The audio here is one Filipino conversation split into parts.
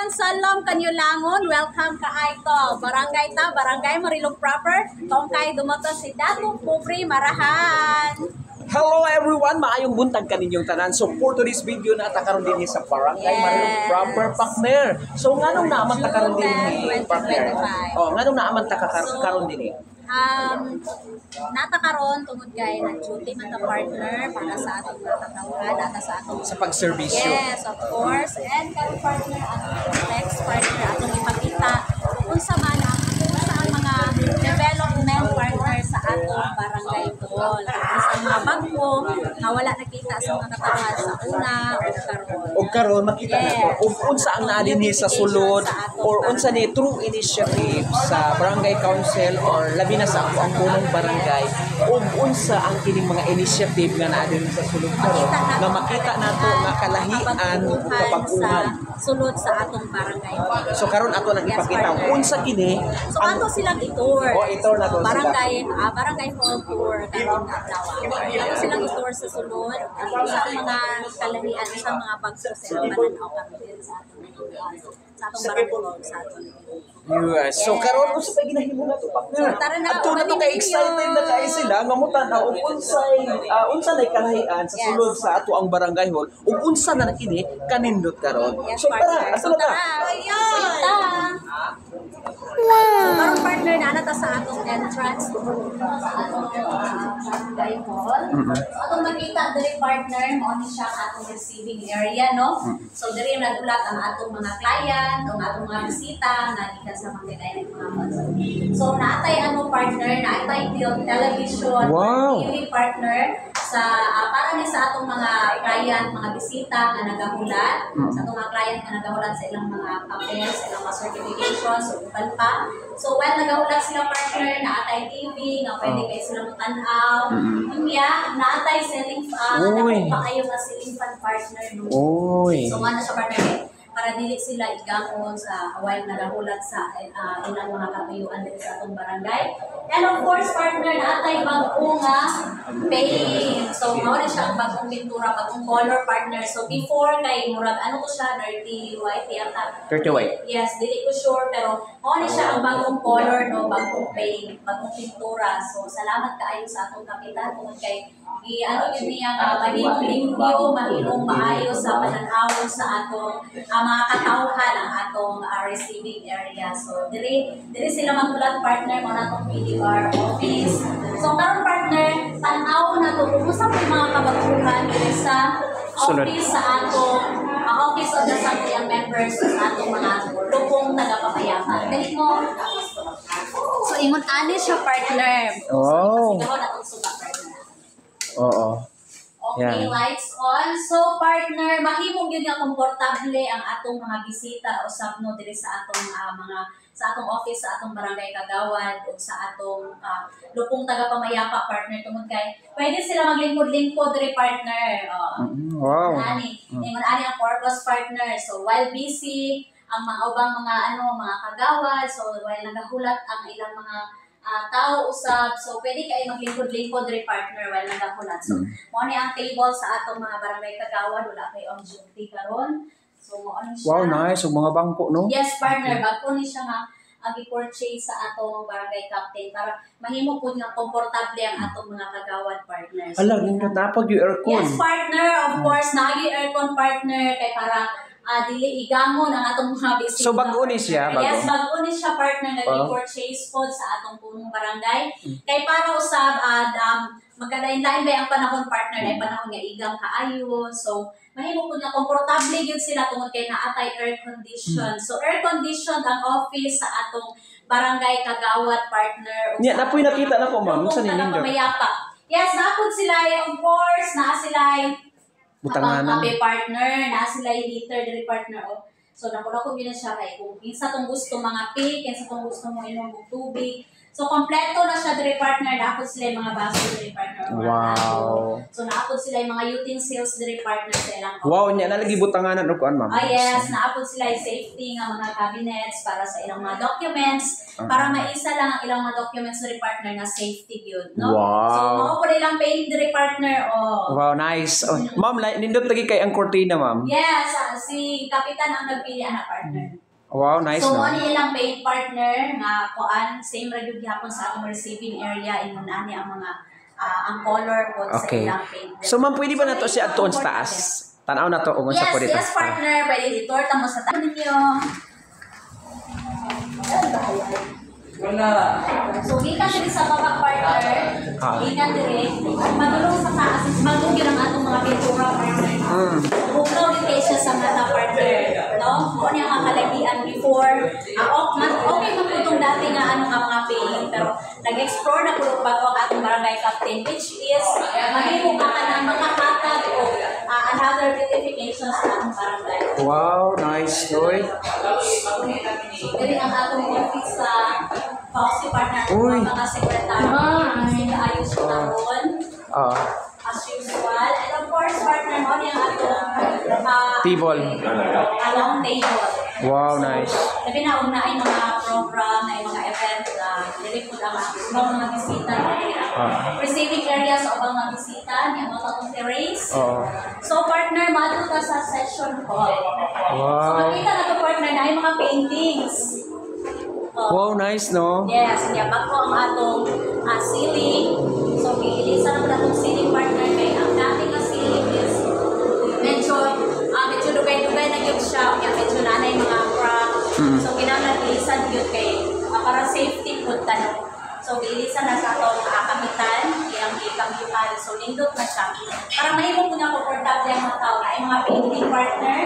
Salam Kanyulangon, welcome ka Aito. Barangay Marilog proper. Tongkay dumato si Dato Pupri Marahan. Hello everyone, maayong buntag kaninyong tanan. So for today's video na takaron din sa Barangay Marilog proper partner. So nganong naaman takaron din partner? Oh, nganong naaman takaron din Natakaron tungod kay nag-duty man ta partner para sa atong mga katawhan at sa atong sa pagserbisyo. Yes, of course. And kay partner atong next partner atong ipakita unsa man ang mga development partner sa atong barangay Tol. Sa mga bago na wala nakita sa mga katawhan sa una o karon makita nato ug unsa ang naa dinhi sa sulod or unsa ni true initiative sa barangay council or labi na sa ang punong barangay ug unsa ang kining mga initiative nga naa dinhi sa sulod karon na makita nato nga kalahian ug kapag-ungan sulod sa atong barangay. So karon ato nang ipakita unsa kini. So ato silang i-tour. I-tour na to barangay hall tour karon adlaw. Ato silang i-tour sa sulod sa mga kalahian sa mga pagsusel mananaw kami sa atong barangay sa atong yes. So karon unsa pa ginahimo nato partner? Ato na to kay excited na kay sila nga mutan-aw ug unsa nay kalahian sa sulod sa ato ang barangay hall ug unsa na kini kanindot karon. So tara, ato na ta. Wow! Parang partner na nata sa atong entrance sa atong barangay hall. So atong makita diri partner mao ni siya atong receiving area no. So diri nagulat ang atong mga client, ang atong mga bisita nga gikan sa mga direct mga sponsor. So naatay partner, naatay television, TV partner sa para ni sa atong mga client, mga bisita nga nagahulat, sa atong mga client nga nagahulat sa ilang mga papel, sa ilang mga certifications, so uban pa. So when nagahulat sila partner, naatay TV, nga pwede kayo sila matanaw. Unya, naatay ceiling fan, pa kayo nga ceiling fan partner. So ano siya partner, para dili sila igamon sa while nagahulat sa ilang mga katuyuan dito sa atong barangay. And of course, partner, naatay bagong paint. So, mao na siya ang bagong pintura, bagong color partner. So, before kay murag, ano ko siya, dirty white, yata. Dirty white? Yes, dili ko sure, pero mao na siya ang bagong color, no, bagong paint, bagong pintura. So, salamat kaayo sa atong kapitan kung kay ano yun niya mahimong limpyo, mahimong maayo sa pananawon sa atong mga katawhan ang atong receiving area. So, diri sila magulat partner mo na itong PDR office. So, karon partner, tanaw na ito. Kumusta po yung mga kabaguhan diri sa office sa atong office of the Sangguniang members sa atong mga lupong tagapapayapa. Dali mo. So, ingon ani siya partner. Oh. So, na itong suga partner. Oo. Okay, lights on. So, partner, mahimong yun nga komportable ang atong mga bisita o sabno diri sa atong sa atong office, sa atong barangay kagawad o sa atong lupong tagapamayapa partner tungod kay pwede sila maglingkod-lingkod diri partner. Wow. Ingon ani ang purpose partner. So, while busy ang mga ubang mga mga kagawad, so while nagahulat ang ilang mga tao usab, so pwede kayo maglingkod-lingkod diri partner while nagahulat. So mo ni ang table sa atong mga barangay kagawad, wala kay on duty karon. So mo ani siya. Wow, nice. So mga bangko no? Yes partner, bago ni siya nga agi-purchase sa atong barangay captain para mahimo pud nga komportable ang atong mga kagawad partners. Ala, nindot napag yung aircon. Yes partner, of course, naagi aircon partner kay para dili igamon ang atong mga bisita. So bago ni siya, bago? Yes, bago ni siya partner nag-purchase pod sa atong punong barangay. Kay para usab magkalain-lain ba ang panahon partner na panahon nga igang kaayo. So mahimo pud nga komportable gyud sila tungod kay naatay air condition. So air conditioned ang office sa atong barangay kagawad partner. Yeah, napoy nakita na ko ma'am sa ninyo. Yes, napod sila of course, naa sila butanganan. Kape partner, na sila yung heater diri partner. So, nakuha ko yun siya kay kung kinsa tong gusto mga pig, kinsa tong gusto mo inom og tubig. So kompleto na siya diri partner, naapod sila yung mga baso diri partner. Wow. So naapod sila yung mga utensils diri partner sa ilang Wow, nya nalagi butanganan og kuan, ma'am. yes, naapod sila yung safety nga mga cabinets para sa ilang mga documents, para maisa lang ang ilang mga documents diri partner na safety gyud, no? Wow. So mao po nilang paint diri partner Wow, nice. Oh, ma'am, nindot lagi kay ang cortina, ma'am. Yes, si kapitan ang nagpili ana partner. Wow, nice So, no. ano ilang paint partner nga kuan same ra gyud gyapon sa atong receiving area ingon ani ang mga ang color po Okay. sa ilang paint. So, ma'am, pwede ba na to si adtoon sa taas? Tanaw na to kung Yes, sa pwede yes partner, pwede itorta mo sa taas ninyo. Wala. So, gikan diri sa baba partner, gikan diri, madulong sa taas, magong yun ang atong mga pintura partner. Buklaw din kayo siya sa mata partner. No? Kung ano yung mga kalagian before, okay man po itong dati nga ano nga mga paint, pero nag-explore na po bago ang atong barangay captain, which is, mahimo ka na makakatag o another beautifications sa atong barangay. Wow, nice, Joy. Dili ang atong office sa Pausi partner Uy. mga sekretary, sila ayos yung taon, as usual. And of course, partner mo yung atong Table. long table. Wow, nice. Sabi na, una ay mga program, ay mga event, dili po lang mga bisita, receiving area sa ubang mga bisita, yung mga tatong terrace. So partner, madto ka sa session hall. So Wow. makita na to partner na ay mga paintings. Wow, nice, no? Yes, kaya bago ang atong ceiling. So, giilisan naman atong ceiling partner kay ang dating nga ceiling is medyo dugay-dugay na yun siya. Kaya medyo nanay mga crack. So, kinahanglan ilisan yun kay para safety po tanong. So, giilisan na sa atong kamitan, iyang ikamyuhan. So, nindot na siya. Para mahimo po na komportable ang mga tao na ay mga painting partner.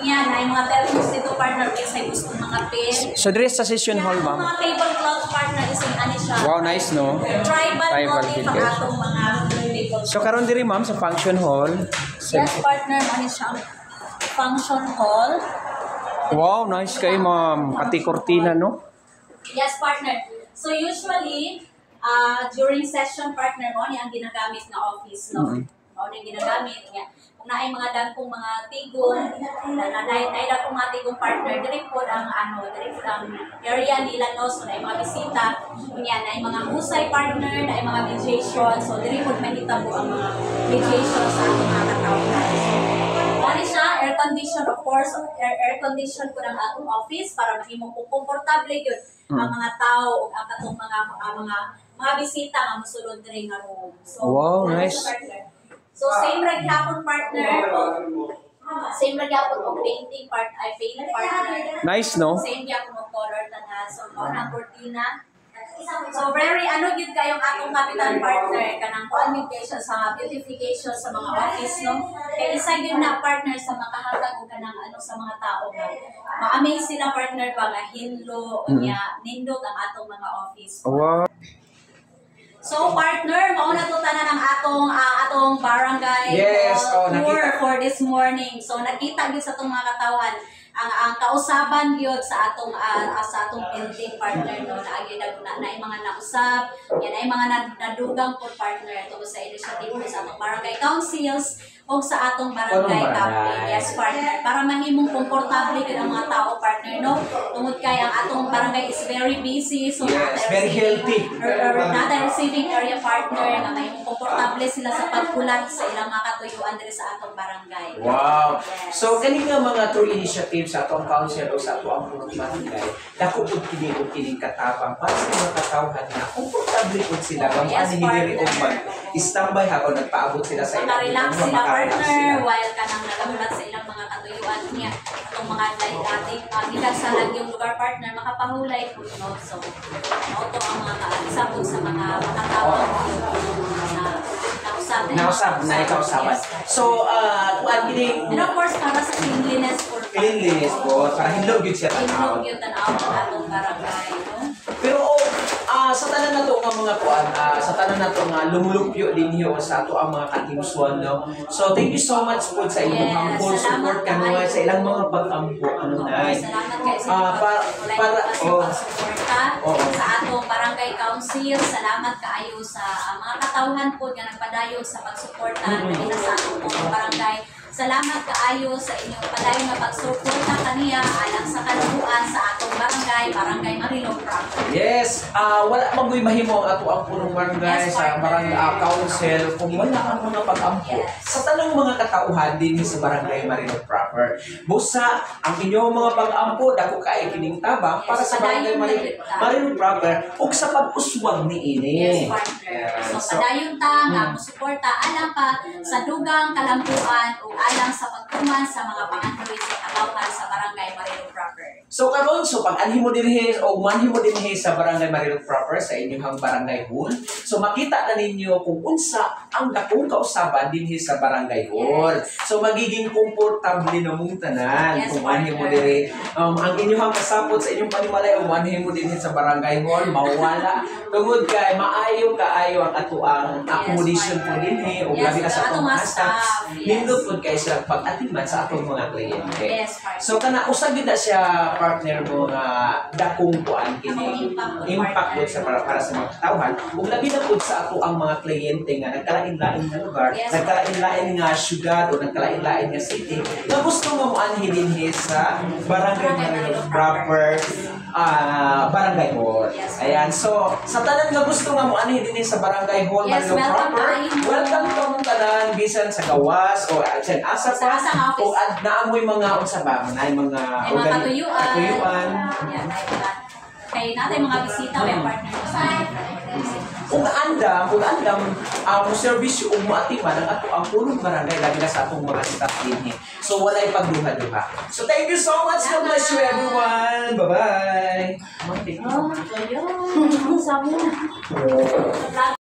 Yan, ay mga termos dito partner kasi gusto mga pen. So, dress sa session hall, ma'am. Mga tablecloth partner is ani siya. Wow, nice, no? Tribal motif ang figure. atong mga tablecloth. So, karon diri, ma'am, sa function hall. Yes, partner, ani siya ang function hall. Wow, nice kay ma'am. Pati kortina, no? Yes, partner. So usually, during session partner mo, ang ginagamit na office, no? Mo yung ginagamit niya. Kung naay mga dagkong mga tigong, naay dagkong mga tigong partner, direct po ang area nila, no? So naay mga bisita, yan, naay mga husay partner, naay mga mediation, so direct po manita po ang mga mediation sa ating mga katawhan. Ano siya, air condition, of course, air condition po ng atong office para mahimo po komportable yun ang mga tao o ang katong mga bisita nga mosulod diri nga room. So, Wow, nice. So same ra gyapon partner. Same ra gyapon og painting partner. Nice, no? Same gyapon og color tanan. So mo na cortina. So very gyud kayong atong kapitan partner kanang kuan gyud kay siya sa beautification sa mga office, no. Kay isa gyud na partner sa makahatag og kanang sa mga tao nga ma-amaze sila partner ba nga hinlo unya nindot ang atong mga office. Wow. So partner, mao na to tanan ang atong barangay tour nakita. for this morning. So nakita gyud sa atong mga katawan ang kausaban gyud sa atong building partner, no, na agi na mga nausab, yan ay mga nadugang po partner tungod sa initiative sa atong barangay councils o sa atong barangay captain. Yes partner, para mahimong komportable gyud ang mga tao partner, no, tungod kay ang atong barangay is very busy, so very healthy. Nata receiving area partner nga mahimong komportable sila sa pagkulat sa ilang mga katuyuan diri sa atong barangay. Wow. Yes. So, kani nga mga true initiative sa atong council o sa atong barangay, dako pud kining katabang para sa mga katawhan na komportable pud sila kung Yes, ano diri og partner. mag-standby habang nagpaabot sila sa ilang Relax mga sila makarelax partner sila. while kanang nagamulat sa ilang mga katuyuan niya itong mga dating gikan sa lagyong lugar partner makapahulay po, no. So auto ang mga kaalisabot sa mga tao na Nausaban. So, kuan kining and of course para sa cleanliness po cleanliness po para hindog gyud siya Hindog tanaw. yung tanaw ng atong barangay, no. Pero sa tanan na to nga mga kuan, sa tanan na to nga lumulupyo dinyo sa ato ang mga katimsuan, no. So thank you so much po sa inyong humble support kamo sa ilang mga pag-ampo ano na. Salamat kayo para suporta sa atong barangay council. Salamat kaayo sa mga katawhan po nga nagpadayon sa pagsuporta kanina sa atong barangay. Salamat kaayo sa inyong padayon nga pagsuporta kaniya alang sa kalubuan sa atong barangay Marilog proper. Yes, wala magoy mahimo ang ato ang punong barangay sa barangay council kung wala ang mga pag-ampo sa tanong mga katauhan din sa barangay Marilog proper. Busa ang inyong mga pag-ampo dako kay kining tabang para sa barangay Marilog proper ug sa pag-uswag niini. Yes, partner. So padayon ta nga mosuporta alang pa sa dugang kalambuan ug alang sa pagtuman sa mga pangandoy sa katawhan sa barangay Marilog proper. So karon pag anhimo dinhi o manhimo dinhi sa barangay Marilog proper sa inyong barangay hall. So makita na ninyo kung unsa ang dakong kausaban dinhi sa barangay hall. So magiging komportable na mong tanan kung anhimo dinhi ang inyong kasapot sa inyong panimalay o manhimo dinhi sa barangay hall mawala tungod kay kaayo ang ato ang accommodation po dinhi o labi na sa atong mga staff. Nindot pud kay sila pag-atiman sa atong mga kliyente. So kana usag gid na siya partner mo nga dakong kuan kini impact po sa para sa mga katawhan ug labi na pud sa ato ang mga kliyente nga nagkalain-lain nga lugar, nagkalain-lain nga syudad o nagkalain-lain nga city nga gusto nga mo anhi dinhi sa barangay Marilog proper barangay hall. Ayan, so sa tanan nga gusto nga mo anhi dinhi sa barangay hall Marilog proper, welcome to mong tanan bisan sa gawas o sa asa pa o naamoy mga unsa ba mga katuyuan. Kay natay mga bisita may partner mo sa kung andam ang serbisyo o maatiman ang ato ang punong barangay labi na sa atong mga staff din. So walay pagduha-duha. So thank you so much. God bless you everyone. Bye-bye. Oh, ayun. Sabi na.